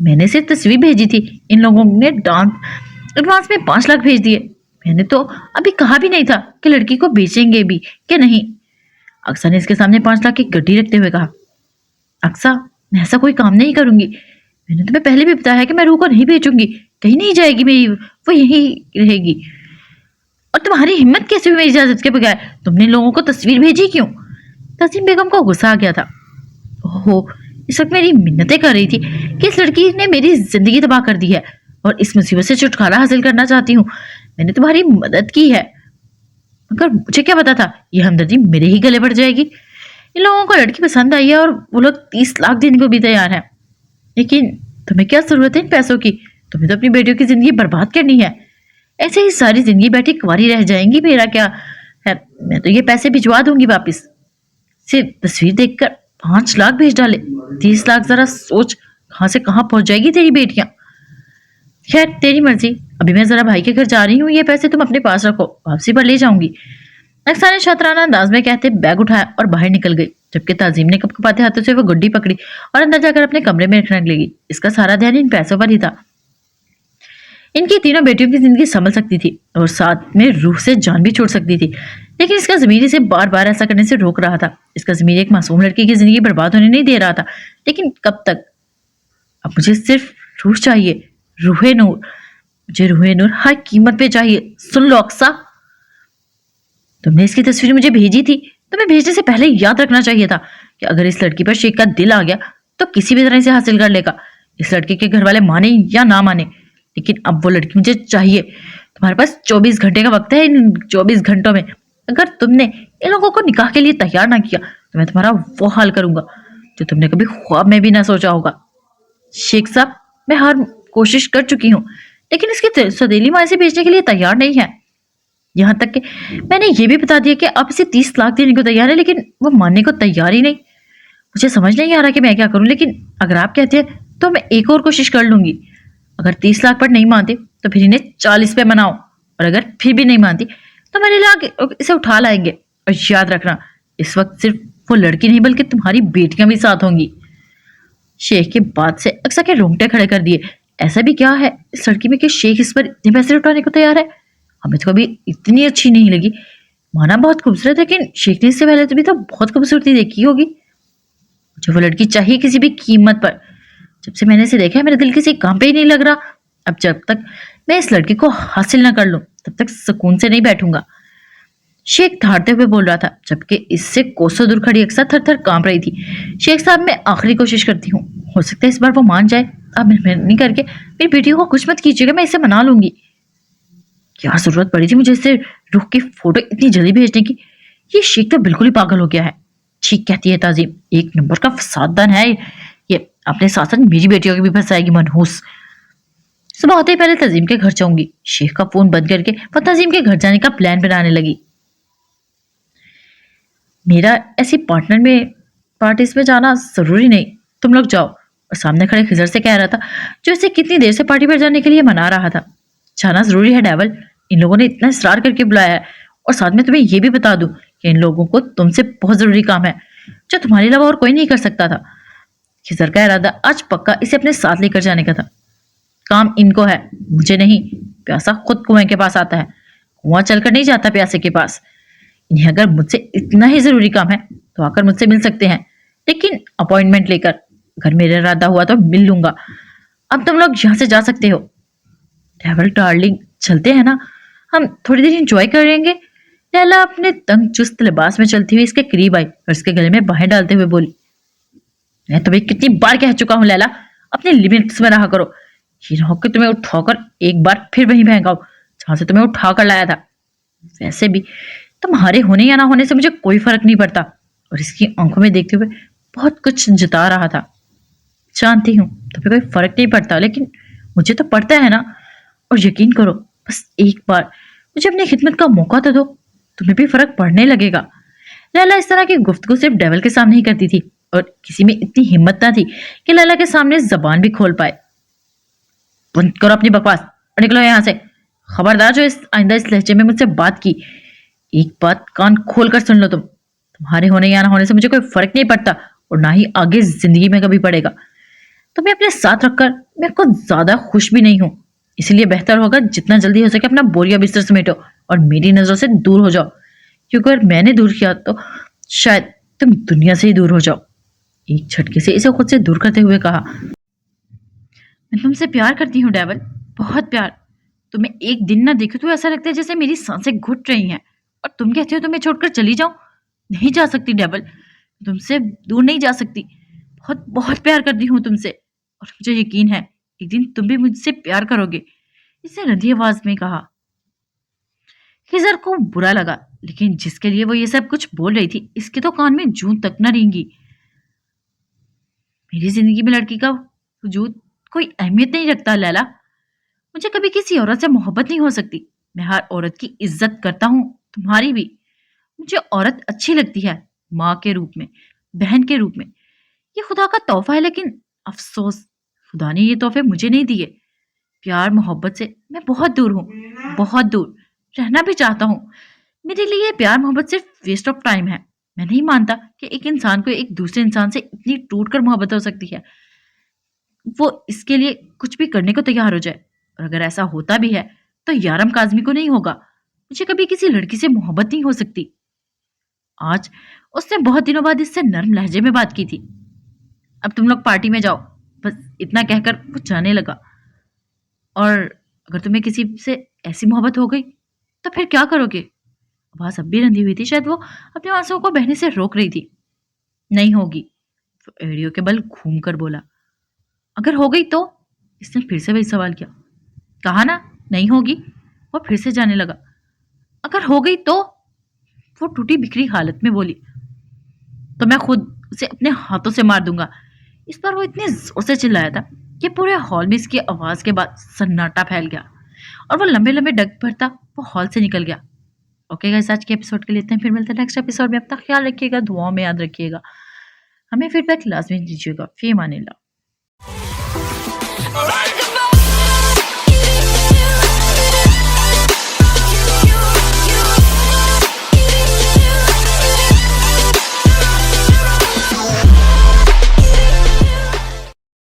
میں نے صرف تصویر بھیجی تھی، ان لوگوں نے ایڈوانس میں 5 لاکھ بھیج دیے۔ میں نے تو ابھی کہا بھی نہیں تھا کہ لڑکی کو بیچیں گے بھی کہ نہیں۔ اقصا نے اس کے سامنے 5 لاکھ کی گڈی رکھتے ہوئے کہا۔ اقصا، میں ایسا کوئی کام نہیں کروں گی، میں نے تمہیں پہلے بھی بتایا کہ میں روح کو نہیں بیچوں گی، کہیں نہیں جائے گی میری، وہ یہیں رہے گی۔ اور تمہاری ہمت کیسے ہوئی میری اجازت کے بغیر تم نے لوگوں کو تصویر بھیجی کیوں؟ تسیم بیگم کو غصہ آ گیا تھا۔ اوہو، اس وقت میری منتیں کر رہی تھی کہ اس لڑکی نے میری زندگی تباہ کر دی ہے اور اس مصیبت سے چھٹکارا حاصل کرنا چاہتی ہوں۔ میں نے تمہاری مدد کی ہے، مگر مجھے کیا پتا تھا یہ ہمدردی میرے ہی گلے پڑ جائے گی۔ ان لوگوں کو لڑکی پسند آئی ہے اور وہ لوگ 30 لاکھ دینے کو بھی تیار ہیں، لیکن تمہیں کیا ضرورت ہے ان پیسوں کی؟ تمہیں تو اپنی بیٹیوں کی زندگی برباد کرنی ہے، ایسے ہی ساری زندگی بیٹھی کنواری رہ جائیں گی، میرا کیا ہے؟ میں تو یہ پیسے بھجوا دوں گی واپس۔ صرف تصویر دیکھ کر 5 لاکھ بھیج ڈالے، 30 لاکھ، ذرا سوچ کہاں سے کہاں پہنچ جائے گی تیری بیٹیاں۔ خیر تیری مرضی، ابھی میں ذرا بھائی کے گھر جا رہی ہوں، یہ پیسے تم اپنے پاس رکھو، واپسی پر لے جاؤں گی۔ اقصا نے شاطرانہ انداز میں کہتے بیگ اٹھایا اور باہر نکل گئی، جبکہ تعظیم نے کپکپاتے ہاتھوں سے وہ گڈی پکڑی اور اندر جا کر اپنے کمرے میں رکھنے لگی۔ اس کا سارا دھیان ان پیسوں پر ہی تھا۔ ان کی تینوں بیٹیوں کی زندگی سنبھل سکتی تھی اور ساتھ میں روح سے جان بھی چھوڑ سکتی تھی، لیکن اس کا ضمیر اسے بار بار ایسا کرنے سے روک رہا تھا۔ اس کا ضمیر ایک معصوم لڑکی کی زندگی برباد ہونے نہیں دے رہا تھا، لیکن کب تک؟ اب مجھے صرف روح چاہیے، روح نور، مجھے روح نور ہر قیمت پہ چاہیے۔ سن لو اقصا، تم نے اس کی تصویر مجھے بھیجی تھی، تمہیں بھیجنے سے پہلے یاد رکھنا چاہیے تھا کہ اگر اس لڑکی پر شیخ کا دل آ گیا تو کسی بھی طرح اسے حاصل کر لے گا، اس لڑکے کے گھر والے مانے یا نہ مانے، لیکن اب وہ لڑکی مجھے چاہیے۔ تمہارے پاس 24 گھنٹے کا وقت ہے، ان 24 گھنٹوں میں اگر تم نے ان لوگوں کو نکاح کے لیے تیار نہ کیا تو میں تمہارا وہ حال کروں گا جو تم نے کبھی خواب میں بھی نہ سوچا ہوگا۔ شیخ صاحب، میں ہر کوشش کر چکی ہوں، لیکن اس کی سوتیلی ماں اسے بھیجنے کے لیے تیار نہیں ہے، یہاں تک کہ میں نے یہ بھی بتا دیا کہ آپ اسے 30 لاکھ دینے کو تیار ہے، لیکن وہ ماننے کو تیار ہی نہیں۔ مجھے سمجھ نہیں آ رہا کہ میں کیا کروں، لیکن اگر آپ کہتے ہیں تو میں ایک اور کوشش کر لوں گی۔ اگر 30 لاکھ پر نہیں مانتے تو پھر انہیں 40 پہ مناؤ، اور اگر پھر بھی نہیں مانتی تو میرے لیے اسے اٹھا لائیں گے۔ اور یاد رکھنا، اس وقت صرف وہ لڑکی نہیں بلکہ تمہاری بیٹیاں بھی ساتھ ہوں گی۔ شیخ کی بات سے اقصا کے رونگٹے کھڑے کر دیے۔ ایسا بھی کیا ہے اس لڑکی میں کہ شیخ اس پر اتنے پیسے اٹھانے کو تیار ہے؟ ہمیں تو کبھی اتنی اچھی نہیں لگی، مانا بہت خوبصورت ہے، لیکن شیخ نے اس سے پہلے تو بہت خوبصورتی دیکھی ہوگی۔ مجھے وہ لڑکی چاہیے کسی بھی قیمت پر۔ جب سے میں نے اسے دیکھا ہے میرا دل کسی کام پہ ہی نہیں لگ رہا۔ اب جب تک میں اس لڑکی کو حاصل نہ کر لوں तब तक सुकून से नहीं बैठूंगा। शेख धारते हुए बोल रहा था, जबकि इससे कोसों दूर खड़ी अक्सर थर थर कांप रही थी। शेख साहब, मैं आखिरी कोशिश करती हूँ, हो सकता है इस बार वो मान जाए। आप मेहरबानी करके मेरी बेटियों को कुछ मत कीजिएगा, मैं इसे मना लूंगी। क्या जरूरत पड़ी थी मुझे इससे रुख की फोटो इतनी जल्दी भेजने की? ये शेख तो बिल्कुल ही पागल हो गया है। ठीक कहती है ताजीम, एक नंबर का फसादन है ये। अपने साथ साथ मेरी बेटियों की भी फंसाएगी मनहूस। सुबह होते ही पहले तजीम के घर जाऊंगी। शेख का फोन बंद करके वो तजीम के घर जाने का प्लान बनाने लगी। मेरा ऐसी पार्टनर में पार्टीज में जाना जरूरी नहीं, तुम लोग जाओ। और सामने खड़े खिजर से कह रहा था, जो इसे कितनी देर से पार्टी पर जाने के लिए मना रहा था। जाना जरूरी है डेवल, इन लोगों ने इतना इसरार करके बुलाया है। और साथ में तुम्हें यह भी बता दूं कि इन लोगों को तुमसे बहुत जरूरी काम है, जो तुम्हारे अलावा और कोई नहीं कर सकता था। खिजर का इरादा आज पक्का इसे अपने साथ लेकर जाने का था। काम इनको है, मुझे नहीं। प्यासा खुद कुएं के पास आता है, कुआं चलकर नहीं जाता प्यासे के पास। इन्हें अगर मुझसे इतना ही जरूरी काम है तो आकर मुझसे मिल सकते हैं, लेकिन अपॉइंटमेंट लेकर। अगर मेरा इरादा हुआ तो मिल लूंगा। अब तुम लोग यहाँ से जा सकते हो। डेविल डार्लिंग, चलते हैं ना, हम थोड़ी देर इंजॉय करेंगे। लैला अपने तंग चुस्त लिबास में चलती हुई इसके करीब आई और इसके गले में बाहें डालते हुए बोली, मैं तुम्हें कितनी बार कह चुका हूँ लैला, अपने लिमिट्स में रहा करो। ये ना हो कि तुम्हें उठाकर एक बार फिर वहीं फेंकाओ जहां से तुम्हें उठा कर लाया था। वैसे भी तुम्हारे होने या ना होने से मुझे कोई फर्क नहीं पड़ता। और इसकी आंखों में देखते हुए बहुत कुछ जता रहा था। जानती हूँ तुम्हें कोई फर्क नहीं पड़ता, लेकिन मुझे तो पड़ता है ना। और यकीन करो, बस एक बार मुझे अपनी खिदमत का मौका तो दो, तुम्हें भी फर्क पड़ने लगेगा। लैला इस तरह की गुफ्तगू सिर्फ डेविल के सामने ही करती थी और किसी में इतनी हिम्मत ना थी कि लैला के सामने जबान भी खोल पाए। बंद करो अपनी बकवास और निकलो यहाँ से। खबरदार जो इस आइंदा इस लहजे में मुझसे बात की, एक बात कान खोल कर सुन लो, तुम्हारे होने या ना होने से मुझे कोई फर्क नहीं पड़ता और ना ही आगे जिंदगी में कभी पड़ेगा। तुम्हें अपने साथ रखकर मैं कुछ ज्यादा खुश भी नहीं हूं, इसलिए बेहतर होगा जितना जल्दी हो सके अपना बोरिया बिस्तर समेटो और मेरी नजरों से दूर हो जाओ, क्योंकि अगर मैंने दूर किया तो शायद तुम दुनिया से ही दूर हो जाओ। एक झटके से इसे खुद से दूर करते हुए कहा, मैं तुमसे प्यार करती हूँ डेविल, बहुत प्यार। तुम्हें एक दिन ना देखो तो ऐसा लगता है जैसे मेरी सांसें घुट रही हैं। और तुम कहते हो तुम्हें छोड़कर चली जाऊं? नहीं जा सकती डेविल, तुमसे दूर नहीं जा सकती। बहुत बहुत प्यार करती हूँ तुमसे, और मुझे यकीन है एक दिन तुम भी मुझसे प्यार करोगे, इसने रंधी आवाज में कहा। खिजर को बुरा लगा, लेकिन जिसके लिए वो ये सब कुछ बोल रही थी इसके तो कान में जूं तक न रेंगी। मेरी जिंदगी में लड़की का वजूद कोई अहमियत नहीं रखता लैला। मुझे कभी किसी औरत से मोहब्बत नहीं हो सकती। मैं हर औरत की इज्जत करता हूँ, तुम्हारी भी। मुझे औरत अच्छी लगती है, माँ के रूप में, बहन के रूप में। ये खुदा का तोहफा है, लेकिन अफसोस खुदा ने ये तोहफे मुझे नहीं दिए। प्यार मोहब्बत से मैं बहुत दूर हूँ, बहुत दूर। रहना भी चाहता हूँ। मेरे लिए प्यार मोहब्बत सिर्फ वेस्ट ऑफ टाइम है। मैं नहीं मानता कि एक इंसान को एक दूसरे इंसान से इतनी टूट कर मोहब्बत हो सकती है, वो इसके लिए कुछ भी करने को तैयार हो जाए। और अगर ऐसा होता भी है तो यारम काजमी को नहीं होगा। मुझे कभी किसी लड़की से मोहब्बत नहीं हो सकती। आज उसने बहुत दिनों बाद इससे नरम लहजे में बात की थी। अब तुम लोग पार्टी में जाओ, बस इतना कहकर वो जाने लगा। और अगर तुम्हें किसी से ऐसी मोहब्बत हो गई तो फिर क्या करोगे? आवाज अब भी रंधी हुई थी, शायद वो अपने आंसुओं को बहने से रोक रही थी। नहीं होगी, वो एड़ियों के बल घूम कर बोला। अगर हो गई तो? इसने फिर से वही सवाल किया। कहा ना नहीं होगी। वो फिर से जाने लगा। अगर हो गई तो? वो टूटी बिखरी हालत में बोली, तो मैं खुद उसे अपने हाथों से मार दूंगा। इस पर वो इतने जोर से चिल्लाया था कि पूरे हॉल में इसकी आवाज के बाद सन्नाटा फैल गया और वो लंबे लंबे डग भरता वो हॉल से निकल गया। ओके गाइस, आज के एपिसोड के लिए इतना ही। फिर मिलते हैं नेक्स्ट एपिसोड में। अपना ख्याल रखिएगा, दुआओं में याद रखिएगा। हमें फीडबैक लाजमी दीजिएगा। फी अमानिल्लाह।